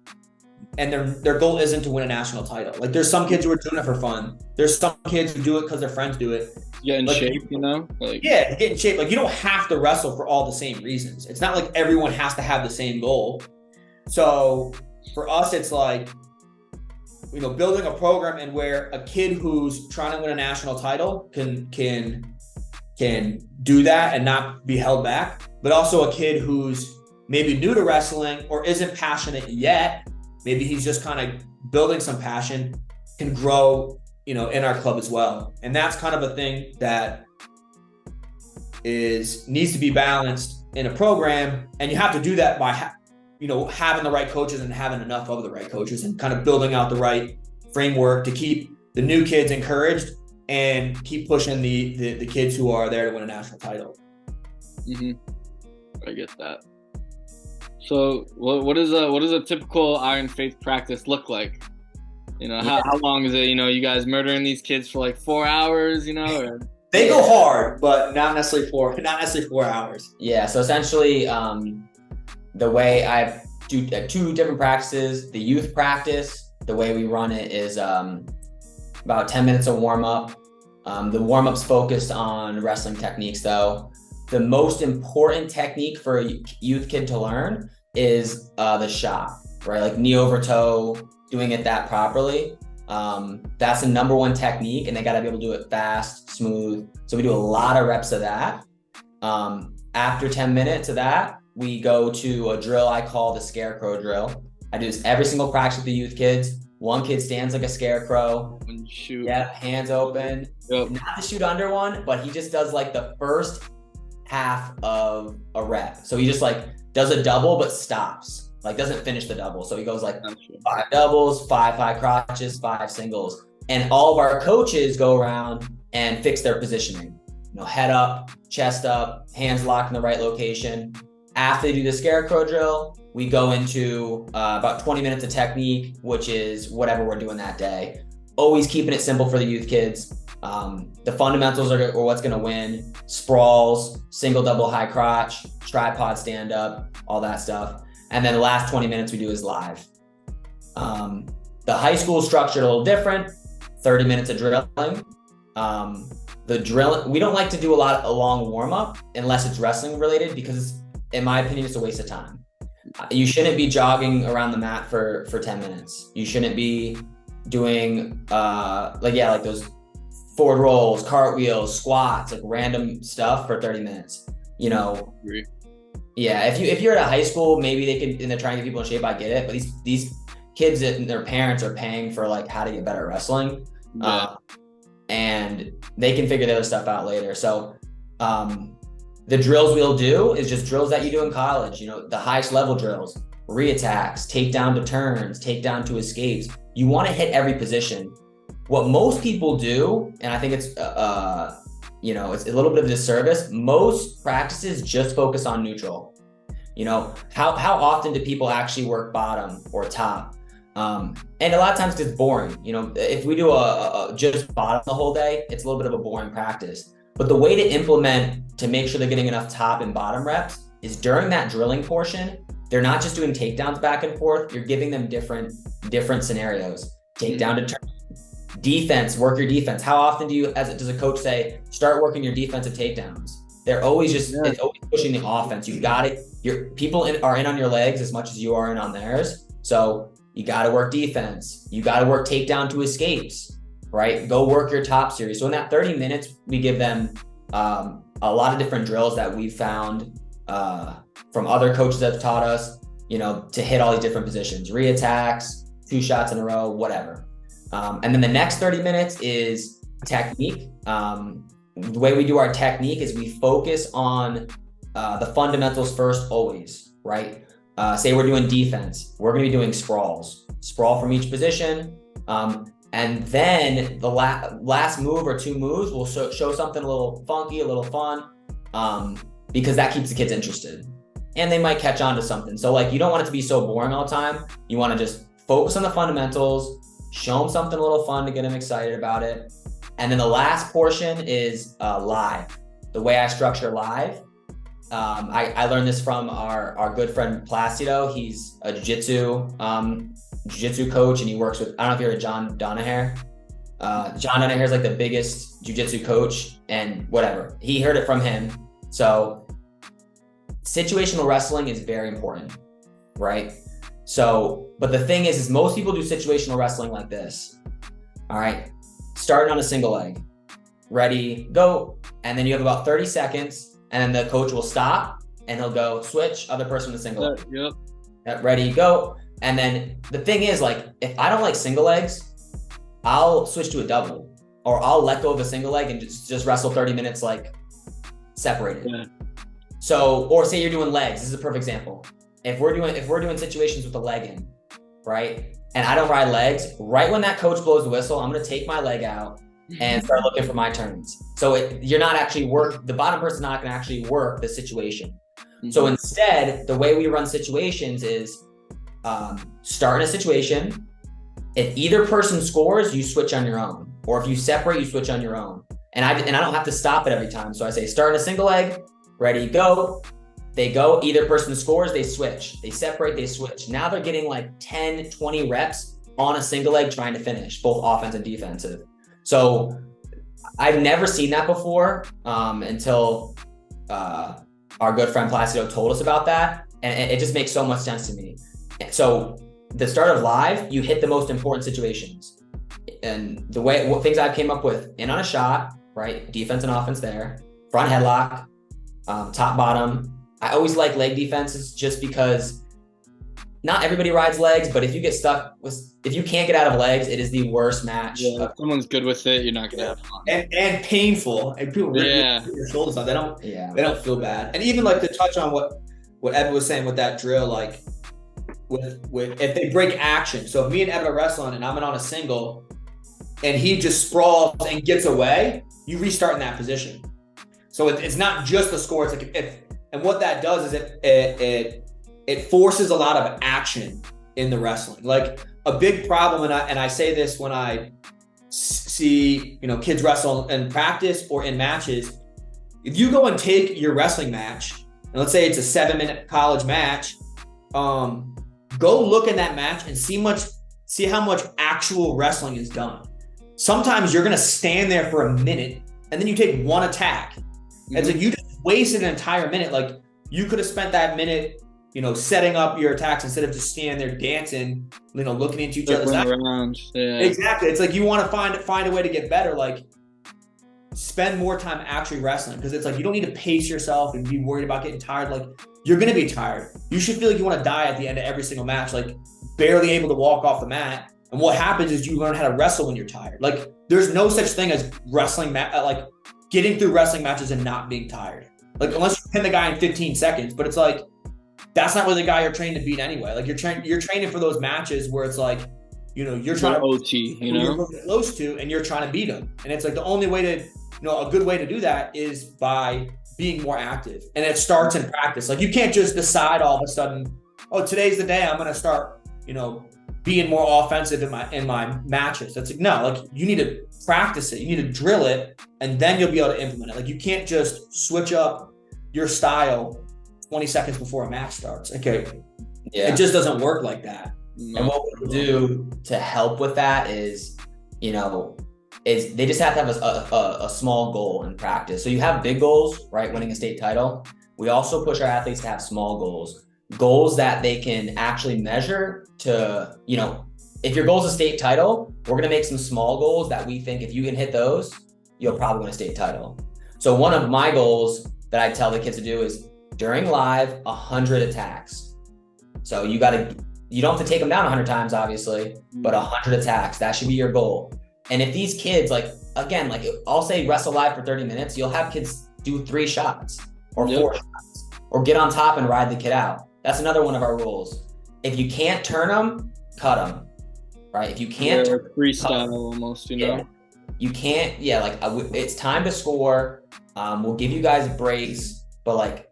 and their goal isn't to win a national title. Like, there's some kids who are doing it for fun. There's some kids who do it because their friends do it. Get in shape, you know? Like, yeah, get in shape. Like, you don't have to wrestle for all the same reasons. It's not like everyone has to have the same goal. So for us, it's like, you know, building a program and where a kid who's trying to win a national title can do that and not be held back, but also a kid who's maybe new to wrestling or isn't passionate yet, maybe he's just kind of building some passion, can grow, you know, in our club as well. And that's kind of a thing that needs to be balanced in a program, and you have to do that by having the right coaches and having enough of the right coaches, and kind of building out the right framework to keep the new kids encouraged and keep pushing the kids who are there to win a national title. Mm-hmm. I get that. So what does a typical Iron Faith practice look like? You know, how long is it? You know, you guys murdering these kids for like 4 hours, you know? Or... They go hard, but not necessarily 4 hours. Yeah. So essentially, the way I do 2 different practices. The youth practice, the way we run it is about 10 minutes of warm up. The warm up's focused on wrestling techniques, though. The most important technique for a youth kid to learn is the shot, right? Like knee over toe, doing it that properly. That's the number one technique, and they got to be able to do it fast, smooth. So we do a lot of reps of that. After 10 minutes of that, we go to a drill I call the scarecrow drill. I do this every single practice with the youth kids. One kid stands like a scarecrow. Shoot. Yeah, hands open. Yep. Not to shoot under one, but he just does like the first half of a rep. So he just like does a double but stops. Like doesn't finish the double. So he goes like 5 doubles, 5 high crotches, 5 singles. And all of our coaches go around and fix their positioning. You know, head up, chest up, hands locked in the right location. After they do the scarecrow drill, we go into about 20 minutes of technique, which is whatever we're doing that day. Always keeping it simple for the youth kids. The fundamentals are what's going to win. Sprawls, single, double, high crotch, tripod stand up, all that stuff. And then the last 20 minutes we do is live. The high school is structured a little different. 30 minutes of drilling. The drill, we don't like to do a long warm up unless it's wrestling related, because in my opinion, it's a waste of time. You shouldn't be jogging around the mat for 10 minutes. You shouldn't be doing like those forward rolls, cartwheels, squats, like random stuff for 30 minutes. You know, yeah. If you're at a high school, maybe they can, and they're trying to get people in shape. I get it, but these kids and their parents are paying for like how to get better at wrestling, and they can figure the other stuff out later. So The drills we'll do is just drills that you do in college, the highest level drills, reattacks, takedown to turns, takedown to escapes. You want to hit every position. What most people do, and I think it's, it's a little bit of a disservice. Most practices just focus on neutral. How often do people actually work bottom or top? And a lot of times it's boring. If we do a just bottom the whole day, it's a little bit of a boring practice. But the way to implement to make sure they're getting enough top and bottom reps is during that drilling portion, they're not just doing takedowns back and forth. You're giving them different scenarios. Takedown to turn. Defense, work your defense. How often does a coach say, start working your defensive takedowns? They're always it's always pushing the offense. You got it. Your people are in on your legs as much as you are in on theirs. So you got to work defense. You got to work takedown to escapes, right? Go work your top series. So in that 30 minutes, we give them a lot of different drills that we've found from other coaches that have taught us, to hit all these different positions, reattacks, 2 shots in a row, whatever. And then the next 30 minutes is technique. The way we do our technique is we focus on the fundamentals first, always, right? Say we're doing defense, we're going to be doing sprawls, sprawl from each position. And then the last move or 2 moves will show something a little funky, a little fun, because that keeps the kids interested and they might catch on to something. So you don't want it to be so boring all the time. You want to just focus on the fundamentals, show them something a little fun to get them excited about it. And then the last portion is live. The way I structure live, I learned this from our good friend Placido. He's a jiu-jitsu coach, and he works with, I don't know if you heard of John Donaher. John Donaher is the biggest jiu-jitsu coach and whatever. He heard it from him. So situational wrestling is very important, right? So, but the thing is most people do situational wrestling like this. All right, starting on a single leg, ready, go. And then you have about 30 seconds and then the coach will stop and he'll go switch, other person to single leg. Yep. Ready, go. And then the thing is if I don't like single legs, I'll switch to a double, or I'll let go of a single leg and just wrestle 30 minutes separated. Yeah. So, or say you're doing legs. This is a perfect example. If we're doing situations with a leg in, right? And I don't ride legs, right when that coach blows the whistle, I'm going to take my leg out and start looking for my turns. So you're not actually the bottom person's not going to actually work the situation. Mm-hmm. So instead, the way we run situations is start in a situation. If either person scores, you switch on your own. Or if you separate, you switch on your own. And I don't have to stop it every time. So I say, start in a single leg, ready, go. They go, either person scores, they switch. They separate, they switch. Now they're getting 10, 20 reps on a single leg trying to finish, both offense and defensive. So I've never seen that before until our good friend Placido told us about that. And it just makes so much sense to me. So the start of live, you hit the most important situations. And what things I came up with, in on a shot, right? Defense and offense there. Front headlock, top, bottom. I always like leg defenses just because not everybody rides legs, but if you can't get out of legs, it is the worst match. Yeah, if someone's good with it, you're not going to have fun. And painful. And people rip your shoulders off. They don't feel bad. And even to touch on what Ebed was saying with that drill, with if they break action. So if me and Ebed are wrestling and I'm on a single and he just sprawls and gets away, you restart in that position. So it's not just the score. It's and what that does is it forces a lot of action in the wrestling. A big problem, and I say this when I see kids wrestle in practice or in matches. If you go and take your wrestling match, and let's say it's a 7-minute college match, go look in that match and see how much actual wrestling is done. Sometimes you're gonna stand there for a minute and then you take one attack. Mm-hmm. And so you just wasted an entire minute. You could have spent that minute, setting up your attacks instead of just standing there dancing, looking into each other's eyes. Yeah. Exactly. It's you want to find a way to get better. Spend more time actually wrestling, because it's you don't need to pace yourself and be worried about getting tired. You're going to be tired. You should feel like you want to die at the end of every single match, barely able to walk off the mat. And what happens is you learn how to wrestle when you're tired. There's no such thing as wrestling getting through wrestling matches and not being tired. Like, unless you pin the guy in 15 seconds, but it's like, that's not really the guy you're trained to beat anyway. Like, you're training for those matches where it's like, you know, you're trying to OT, you know, you're really close to, and you're trying to beat them. And it's like the only way to, you know, a good way to do that is by being more active. And it starts in practice. Like, you can't just decide all of a sudden, oh, today's the day I'm going to start, you know, being more offensive in my matches. That's like, no, like, you need to practice it. You need to drill it, and then you'll be able to implement it. Like, you can't just switch up your style 20 seconds before a match starts. Okay. Yeah. It just doesn't work like that. And what we'll do to help with that is, you know, is they just have to have a small goal in practice. So you have big goals, right? Winning a state title. We also push our athletes to have small goals that they can actually measure to, you know, if your goal is a state title, we're going to make some small goals that we think if you can hit those, you'll probably win a state title. So one of my goals that I tell the kids to do is during live, 100 attacks. So you don't have to take them down 100 times, obviously, but 100 attacks, that should be your goal. And if these kids, like, again, like, I'll say wrestle live for 30 minutes, you'll have kids do 3 shots or 4 shots, or get on top and ride the kid out. That's another one of our rules. If you can't turn them, cut them, right? If you can't freestyle almost, you know? You can't, like, it's time to score. We'll give you guys breaks, but like,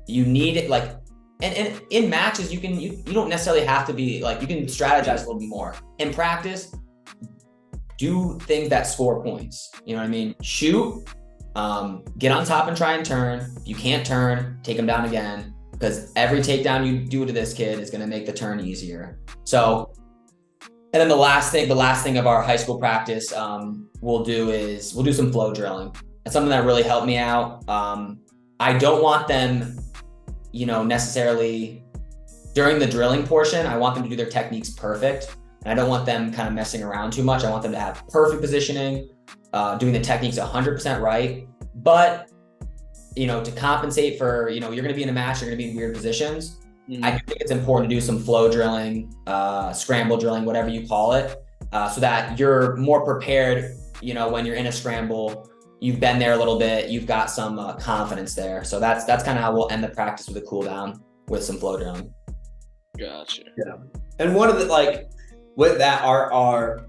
you need it, like, and in matches, you don't necessarily have to be like, you can strategize a little bit more. In practice, do things that score points. You know what I mean? Shoot, get on top and try and turn. If you can't turn, take them down again, because every takedown you do to this kid is going to make the turn easier. So, and then the last thing of our high school practice we'll do some flow drilling. That's something that really helped me out. I don't want them, you know, necessarily during the drilling portion, I want them to do their techniques perfect. And I don't want them kind of messing around too much. I want them to have perfect positioning, doing the techniques 100% right. But, you know, to compensate for, you know, you're going to be in a match, you're going to be in weird positions. Mm-hmm. I think it's important to do some flow drilling, scramble drilling, whatever you call it, so that you're more prepared, you know, when you're in a scramble. You've been there a little bit, you've got some confidence there. So that's kind of how we'll end the practice with a cool down with some flow drilling. Gotcha. Yeah. And one of the, like, with that, our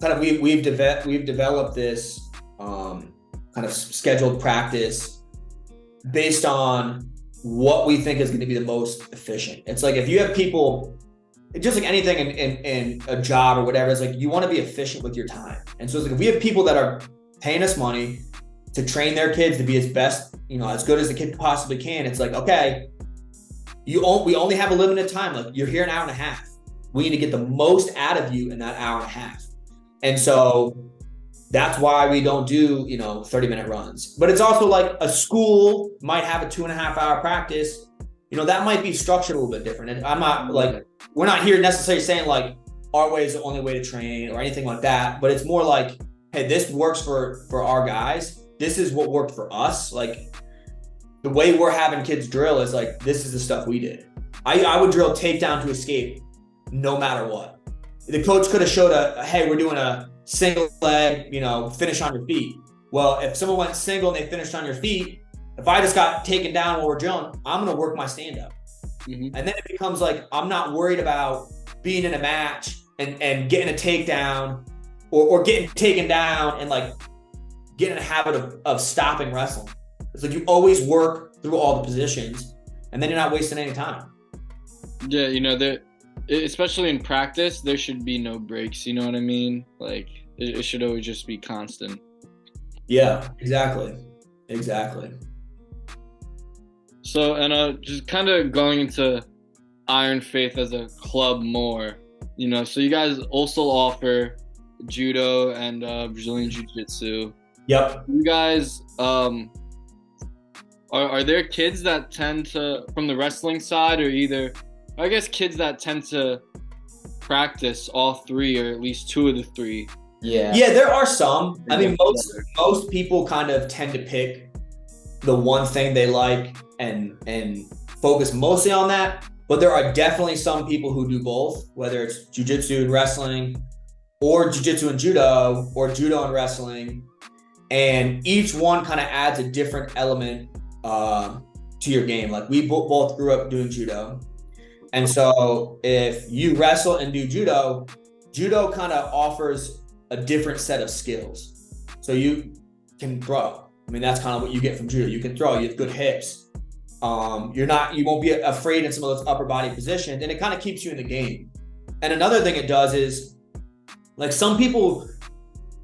kind of, we've developed this kind of scheduled practice based on what we think is going to be the most efficient. It's like, if you have people, just like anything in a job or whatever, it's like, you want to be efficient with your time. And so it's like, if we have people that are paying us money to train their kids to be as best, you know, as good as the kid possibly can, it's like, okay, we only have a limited time. Like, you're here an hour and a half. We need to get the most out of you in that hour and a half. And so that's why we don't do, you know, 30-minute runs. But it's also like, a school might have a 2.5-hour practice. You know, that might be structured a little bit different. And I'm not like, we're not here necessarily saying like our way is the only way to train or anything like that. But it's more like, hey, this works for our guys. This is what worked for us. Like, the way we're having kids drill is like, this is the stuff we did. I would drill takedown to escape no matter what. The coach could have showed hey, we're doing a single leg, you know, finish on your feet. Well, if someone went single and they finished on your feet, if I just got taken down while we're drilling, I'm going to work my stand up. Mm-hmm. And then it becomes like, I'm not worried about being in a match and getting a takedown or getting taken down and like getting a habit of stopping wrestling. It's like, you always work through all the positions, and then you're not wasting any time. Yeah, you know, especially in practice, there should be no breaks. You know what I mean? Like, it should always just be constant. Yeah, exactly. So, and just kind of going into Iron Faith as a club more, you know, so you guys also offer judo and Brazilian Jiu-Jitsu. Yep. You guys, are there kids that tend to, from the wrestling side, or either, I guess, kids that tend to practice all 3 or at least 2 of the 3? Yeah, there are some. I mean, most people kind of tend to pick the one thing they like and focus mostly on that. But there are definitely some people who do both, whether it's jiu-jitsu and wrestling, or jiu-jitsu and judo, or judo and wrestling. and each one kind of adds a different element to your game. Like we both grew up doing judo. And so if you wrestle and do judo kind of offers a different set of skills. So you can throw. I mean, that's kind of what you get from judo. You can throw, you have good hips. You won't be afraid in some of those upper body positions, and it kind of keeps you in the game. And another thing it does is, like, some people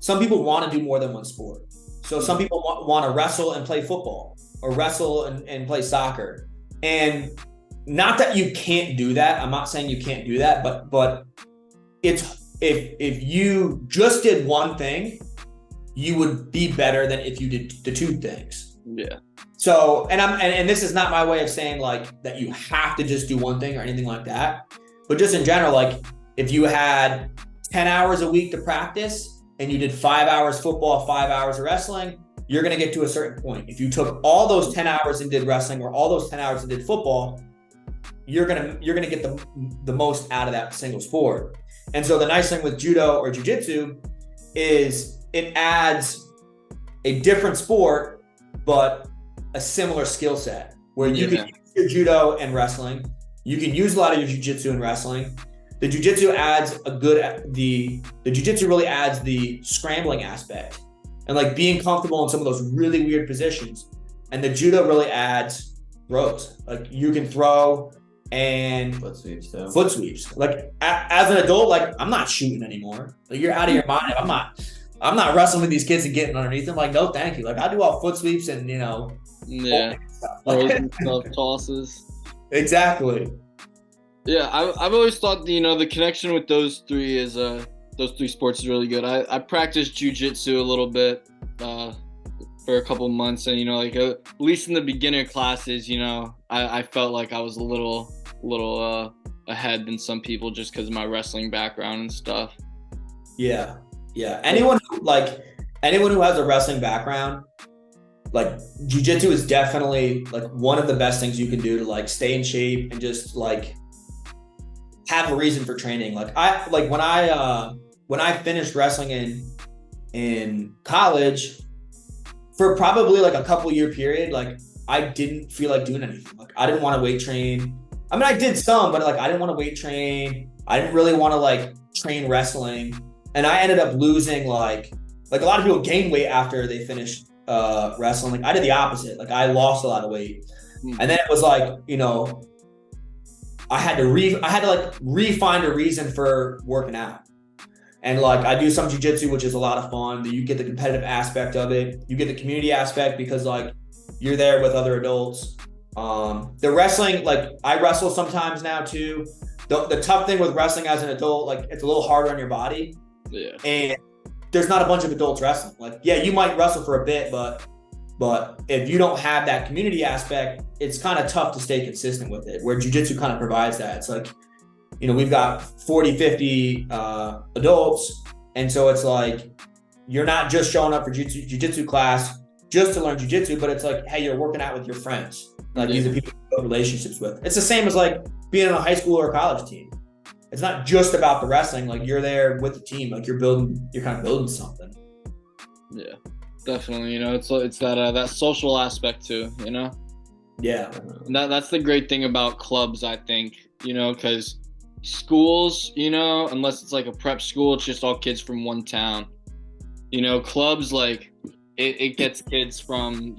want to do more than one sport. So some people want to wrestle and play football, or wrestle and play soccer. And not that you can't do that. I'm not saying you can't do that, but it's if you just did one thing, you would be better than if you did the two things. Yeah. So, and this is not my way of saying like that you have to just do one thing or anything like that, but just in general, like if you had 10 hours a week to practice and you did 5 hours football, 5 hours of wrestling, you're going to get to a certain point. If you took all those 10 hours and did wrestling, or all those 10 hours and did football, you're going to get the most out of that single sport. And so the nice thing with judo or jiu-jitsu is it adds a different sport, but a similar skill set where you can use your judo and wrestling. You can use a lot of your jiu-jitsu and wrestling. The jiu-jitsu adds the jiu-jitsu really adds the scrambling aspect and like being comfortable in some of those really weird positions. And the judo really adds throws. Like you can throw and foot sweeps too. Foot sweeps. Like as an adult, like I'm not shooting anymore. Like you're out of your mind. I'm not wrestling with these kids and getting underneath them. Like, no, thank you. Like I do all foot sweeps and stuff. Like, stuff, tosses. Exactly. Yeah, I've always thought the connection with those three sports is really good. I practiced jiu-jitsu a little bit for a couple months, and like at least in the beginner classes, I felt like I was a little ahead than some people just because of my wrestling background and stuff. Yeah. Anyone who has a wrestling background, like jiu-jitsu is definitely like one of the best things you can do to like stay in shape and just like have a reason for training. Like when I finished wrestling in college, for probably like a couple year period, like I didn't feel like doing anything. Like I didn't want to weight train. I mean, I did some, but like I didn't want to weight train. I didn't really want to like train wrestling. And I ended up losing like a lot of people gain weight after they finished wrestling. Like I did the opposite. Like I lost a lot of weight. And then it was like, I had to re-find a reason for working out. And like I do some jiu-jitsu, which is a lot of fun. You get the competitive aspect of it. You get the community aspect because like you're there with other adults. The wrestling, like I wrestle sometimes now too. The tough thing with wrestling as an adult, like it's a little harder on your body. Yeah. And there's not a bunch of adults wrestling. Like, yeah, you might wrestle for a bit, but if you don't have that community aspect, it's kind of tough to stay consistent with it, where jiu-jitsu kind of provides that. It's like, we've got 40, 50 adults. And so it's like, you're not just showing up for jiu-jitsu class just to learn jiu-jitsu, but it's like, hey, you're working out with your friends. Like these are people you build relationships with. It's the same as like being on a high school or a college team. It's not just about the wrestling. Like you're there with the team. Like you're kind of building something. Yeah, definitely. It's that social aspect too. Yeah. And that's the great thing about clubs, I think. Because schools, unless it's like a prep school, it's just all kids from one town. Clubs, like it gets kids from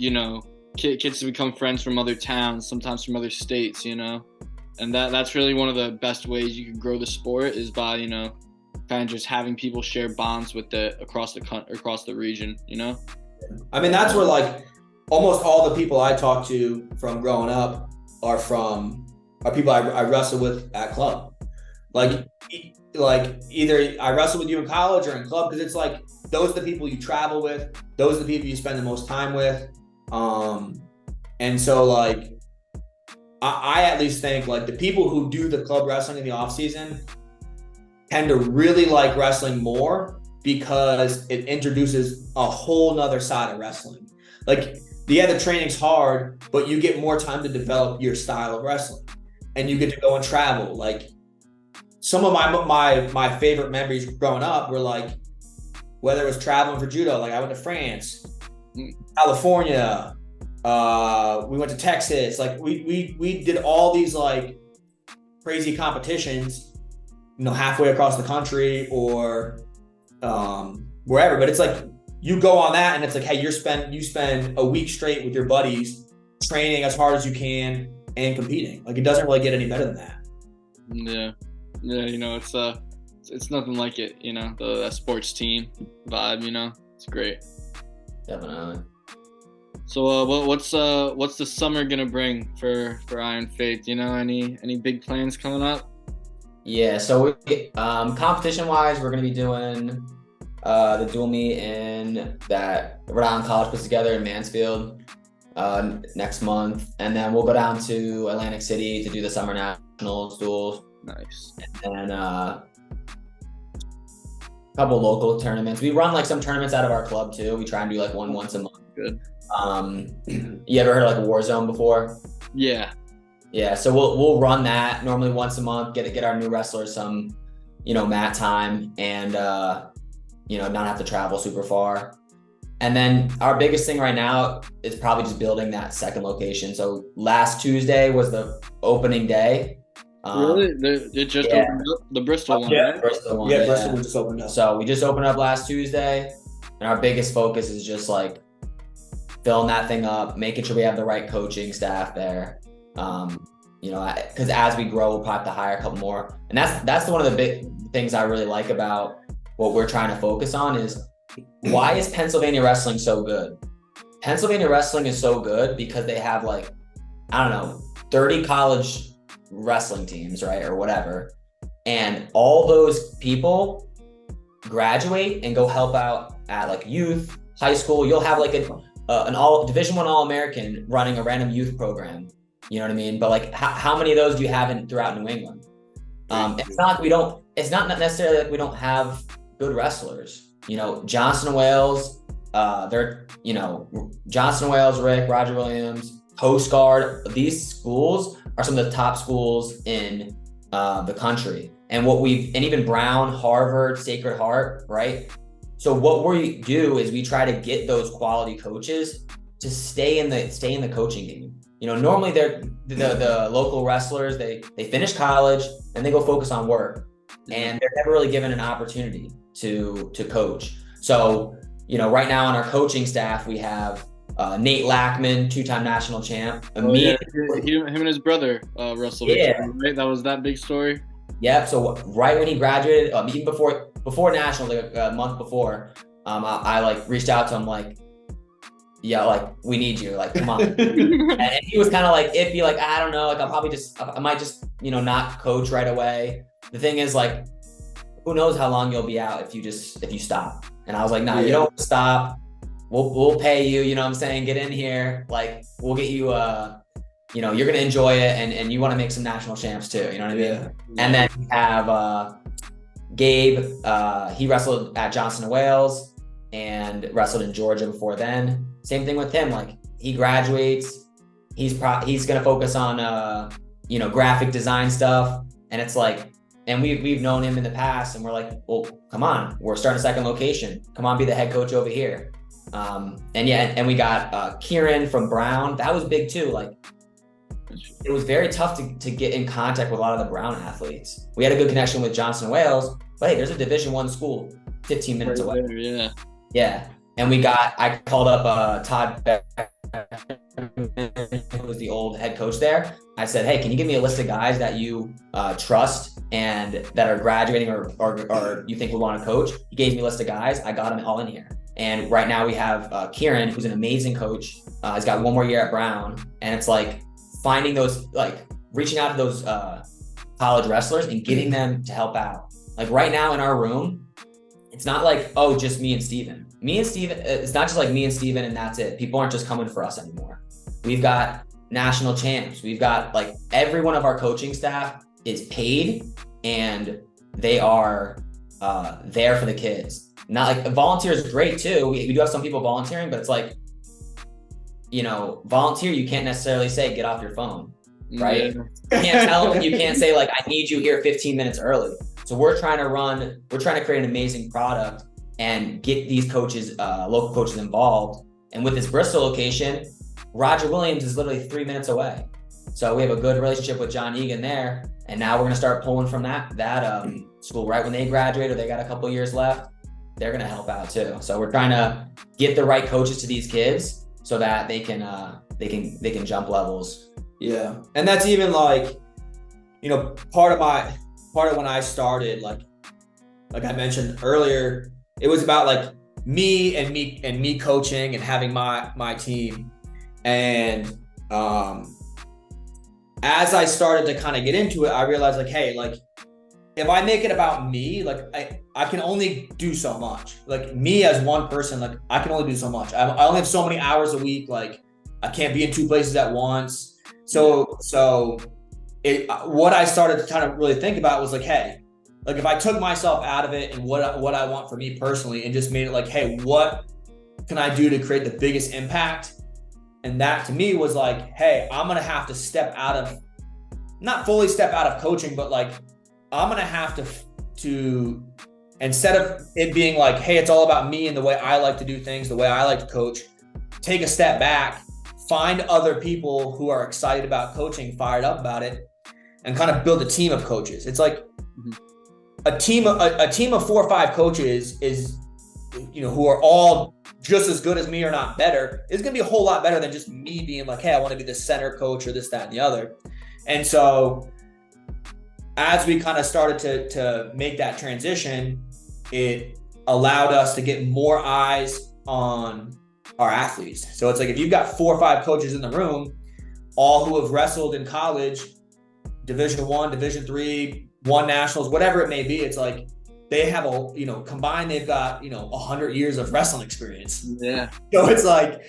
kids to become friends from other towns, sometimes from other states. And that's really one of the best ways you can grow the sport is by, kind of just having people share bonds with across the region, I mean, that's where like almost all the people I talk to from growing up are people I wrestle with at club. Like either I wrestle with you in college or in club, because it's like those are the people you travel with, those are the people you spend the most time with. And so like I at least think like the people who do the club wrestling in the off season tend to really like wrestling more because it introduces a whole nother side of wrestling. Like, yeah, the training's hard, but you get more time to develop your style of wrestling and you get to go and travel. Like some of my favorite memories growing up were like, whether it was traveling for judo, like I went to France, California. We went to Texas. Like we did all these like crazy competitions, halfway across the country or wherever. But it's like you go on that and it's like, hey, you spend a week straight with your buddies training as hard as you can and competing. Like it doesn't really get any better than that. Yeah, it's nothing like it. The sports team vibe. It's great. Definitely. So what's the summer gonna bring for Iron Faith? Any big plans coming up? Yeah, so competition wise, we're gonna be doing the dual meet in that Rhode Island College puts together in Mansfield next month, and then we'll go down to Atlantic City to do the summer nationals duels. Nice. And a couple local tournaments. We run like some tournaments out of our club too. We try and do like one once a month. Good. You ever heard of like a Warzone before? Yeah. Yeah, so we'll run that normally once a month, get our new wrestlers some, mat time and not have to travel super far. And then our biggest thing right now is probably just building that second location. So last Tuesday was the opening day. Really? It just opened up? The Bristol one, right? Bristol one. Yeah, Bristol just opened up. So we just opened up last Tuesday, and our biggest focus is just like filling that thing up, making sure we have the right coaching staff there. Because as we grow, we'll probably have to hire a couple more. And that's one of the big things I really like about what we're trying to focus on is why is Pennsylvania wrestling so good? Pennsylvania wrestling is so good because they have 30 college wrestling teams, right? Or whatever. And all those people graduate and go help out at like youth, high school. You'll have like an Division I All-American running a random youth program. You know what I mean? But like, how many of those do you have throughout New England? It's not necessarily like we don't have good wrestlers. Johnson & Wales, Johnson & Wales, Rick, Roger Williams, Coast Guard. These schools are some of the top schools in the country. And even Brown, Harvard, Sacred Heart, right? So what we do is we try to get those quality coaches to stay in the coaching game. Normally they're the local wrestlers, they finish college and they go focus on work, and they're never really given an opportunity to coach. So, right now on our coaching staff, we have Nate Lackman, 2-time national champ. Him and his brother wrestled. Yeah. Right? That was that big story. Yep. So right when he graduated, even before national, like a month before, I reached out to him we need you, come on. And he was kind of iffy, I don't know, I might just not coach right away. The thing is who knows how long you'll be out if you stop. And I was like, nah, you don't stop. We'll pay you, what I'm saying? Get in here. We'll get you, you're going to enjoy it. And you want to make some national champs too. You know what I mean? Yeah. And then we have Gabe. He wrestled at Johnson & Wales and wrestled in Georgia before then. Same thing with him. He graduates, he's going to focus on, graphic design stuff. And it's and we've known him in the past, and we're well, come on, we're starting a second location. Come on, be the head coach over here. And we got Kieran from Brown. That was big too. It was very tough to get in contact with a lot of the Brown athletes. We had a good connection with Johnson & Wales, but hey, there's a Division I school 15 minutes away. There, yeah. Yeah. And I called up Todd Beck, who was the old head coach there. I said, hey, can you give me a list of guys that you trust and that are graduating or you think would want to coach? He gave me a list of guys. I got them all in here. And right now we have Kieran, who's an amazing coach. He's got one more year at Brown. And it's finding those, reaching out to those college wrestlers and getting them to help out. Right now in our room, it's not just me and Steven. It's not just me and Steven and that's it. People aren't just coming for us anymore. We've got national champs. We've got every one of our coaching staff is paid and they are there for the kids. Not volunteers is great too. We do have some people volunteering, but it's volunteer, you can't necessarily say get off your phone, right? Yeah. You can't tell them, you can't say I need you here 15 minutes early. So we're trying to create an amazing product and get these coaches, local coaches involved And with this Bristol location, Roger Williams is literally 3 minutes away. So we have a good relationship with John Egan there. And now we're going to start pulling from that school right when they graduate, or they got a couple years left. They're going to help out too. So we're trying to get the right coaches to these kids so that they can jump levels. Yeah. And that's even like, you know, part of when I started, like I mentioned earlier, it was about like me coaching and having my team. And as I started to kind of get into it, I realized like, hey, like if I make it about me, like I can only do so much. Like me as one person, like I can only do so much. I only have so many hours a week. Like I can't be in 2 places at once. So what I started to kind of really think about was like, hey, like if I took myself out of it and what I want for me personally and just made it like, hey, what can I do to create the biggest impact? And that to me was like, hey, I'm going to have to step out of, not fully step out of coaching, but like I'm going to have to, instead of it being like, hey, it's all about me and the way I like to do things, the way I like to coach, take a step back, find other people who are excited about coaching, fired up about it, and kind of build a team of coaches. It's like a team of 4 or 5 coaches is, you know, who are all just as good as me or not better, is going to be a whole lot better than just me being like, hey, I want to be the center coach or this, that, and the other. And so as we kind of started to make that transition, it allowed us to get more eyes on our athletes. So it's like if you've got 4 or 5 coaches in the room, all who have wrestled in college, Division I, Division III, won nationals, whatever it may be, it's like they have combined, they've got, 100 years of wrestling experience. Yeah. So it's like,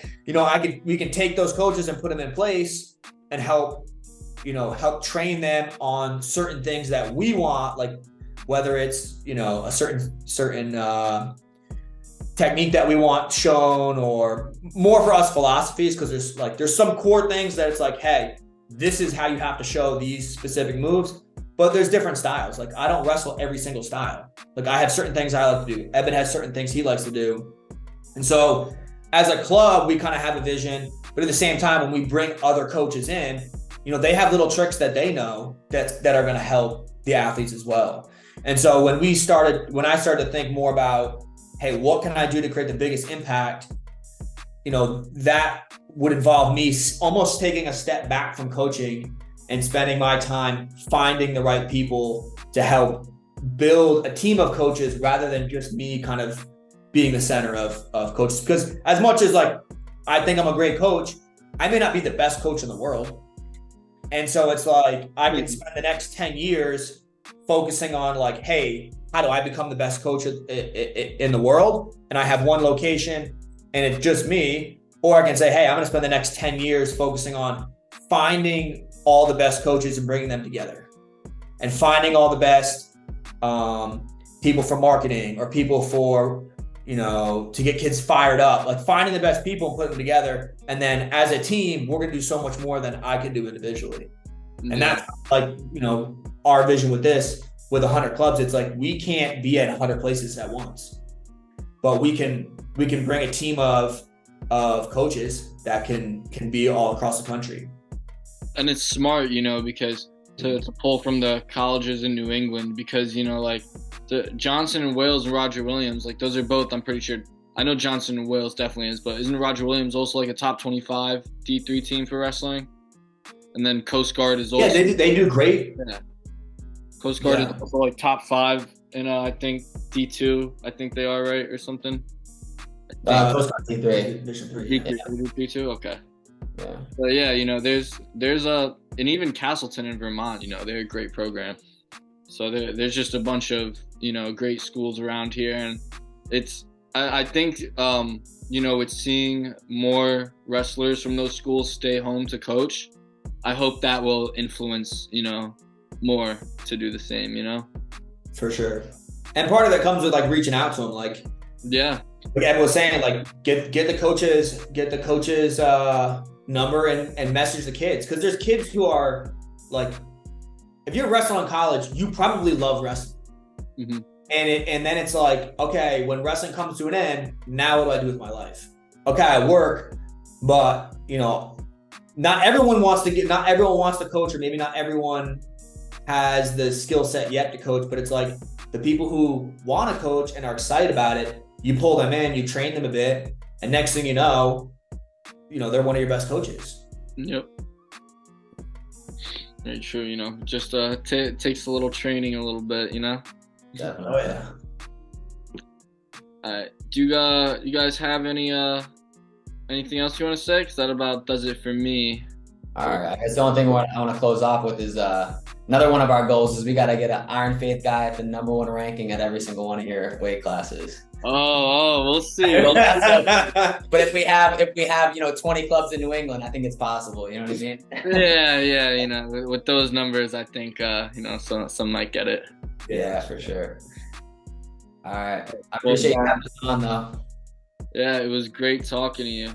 we can take those coaches and put them in place and help train them on certain things that we want, like whether it's, a certain technique that we want shown, or more for us philosophies, because there's some core things that it's like, hey, this is how you have to show these specific moves, but there's different styles. Like I don't wrestle every single style. Like I have certain things I like to do. Ebed has certain things he likes to do. And so as a club, we kind of have a vision, but at the same time, when we bring other coaches in, they have little tricks that they know that are going to help the athletes as well. And so when I started to think more about, hey, what can I do to create the biggest impact? That would involve me almost taking a step back from coaching and spending my time finding the right people to help build a team of coaches rather than just me kind of being the center of coaches. Because as much as like, I think I'm a great coach, I may not be the best coach in the world. And so it's like, I could spend the next 10 years focusing on like, hey, how do I become the best coach in the world? And I have one location and it's just me. Or I can say, hey, I'm going to spend the next 10 years focusing on finding all the best coaches and bringing them together, and finding all the best people for marketing, or people for, to get kids fired up, like finding the best people and putting them together. And then as a team, we're going to do so much more than I could do individually. Yeah. And that's like, our vision with this, with 100 clubs, it's like, we can't be at 100 places at once, but we can bring a team of coaches that can be all across the country. And it's smart, because to pull from the colleges in New England, because, like the Johnson and Wales and Roger Williams, like those are both, I'm pretty sure, I know Johnson and Wales definitely is, but isn't Roger Williams also like a top 25 D3 team for wrestling? And then Coast Guard is also. Yeah, they do great. Yeah. Coast Guard is also like top 5 in, I think, D2. I think they are, right? Or something. Coast Guard D3. Division 3. D3 too? Okay. Yeah. But yeah, there's and even Castleton in Vermont, they're a great program. So there's just a bunch of, great schools around here. And I think, with seeing more wrestlers from those schools stay home to coach, I hope that will influence, more to do the same, For sure. And part of that comes with like reaching out to them, like, yeah. Like Ed was saying, like get the coaches number and message the kids, because there's kids who are like, if you're wrestling in college, you probably love wrestling. Mm-hmm. And then it's like, okay, when wrestling comes to an end, now what do I do with my life? okay, I work, but not everyone wants to coach, or maybe not everyone has the skill set yet to coach, but it's like the people who want to coach and are excited about it, you pull them in, you train them a bit, and next thing you know, they're one of your best coaches. Yep. Very true, just takes a little training a little bit, Definitely. Oh yeah. All right. Do you guys have anything else you want to say? Because that about does it for me. All right. I guess the only thing I want to close off with is another one of our goals is we got to get an Iron Faith guy at the #1 ranking at every single one of your weight classes. Oh, we'll see. But if we have 20 clubs in New England, I think it's possible. You know what I mean? Yeah. With those numbers, I think some might get it. Yeah, for sure. All right. I appreciate you having us on, though. Yeah, it was great talking to you.